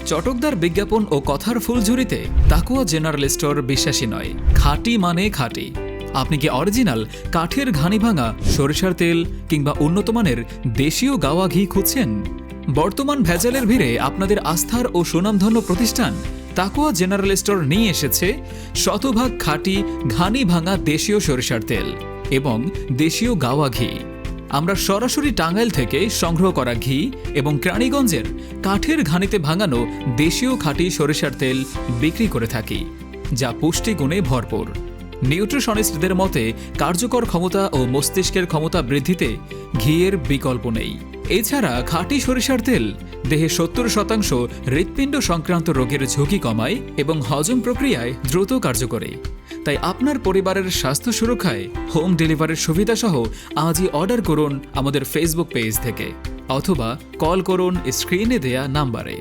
চটকদার বিজ্ঞাপন ও কথার ফুলঝুরিতে তাকুয়া জেনারেল স্টোর বিশ্বাসী নয়। খাঁটি মানে খাঁটি। আপনি কি অরিজিনাল কাঠের ঘানি ভাঙা সরিষার তেল কিংবা উন্নতমানের দেশীয় গাওয়া ঘি খুঁজছেন? বর্তমান ভেজালের ভিড়ে আপনাদের আস্থার ও সুনামধন্য প্রতিষ্ঠান তাকুয়া জেনারেল স্টোর নিয়ে এসেছে শতভাগ খাঁটি ঘানি ভাঙা দেশীয় সরিষার তেল এবং দেশীয় গাওয়া ঘি। আমরা সরাসরি টাঙ্গাইল থেকে সংগ্রহ করা ঘি এবং কেরানীগঞ্জের কাঠের ঘানিতে ভাঙানো দেশীয় খাঁটি সরিষার তেল বিক্রি করে থাকি, যা পুষ্টিগুণে ভরপুর। নিউট্রিশনিস্টদের মতে কার্যকর ক্ষমতা ও মস্তিষ্কের ক্ষমতা বৃদ্ধিতে ঘিয়ের বিকল্প নেই। এছাড়া খাঁটি সরিষার তেল দেহে 70% হৃৎপিণ্ড সংক্রান্ত রোগের ঝুঁকি কমায় এবং হজম প্রক্রিয়ায় দ্রুত কার্যকরী। তাই আপনার পরিবারের স্বাস্থ্য সুরক্ষায় হোম ডেলিভারির সুবিধা সহ আজই অর্ডার করুন আমাদের ফেসবুক পেজ থেকে অথবা কল করুন স্ক্রিনে দেয়া নাম্বারে।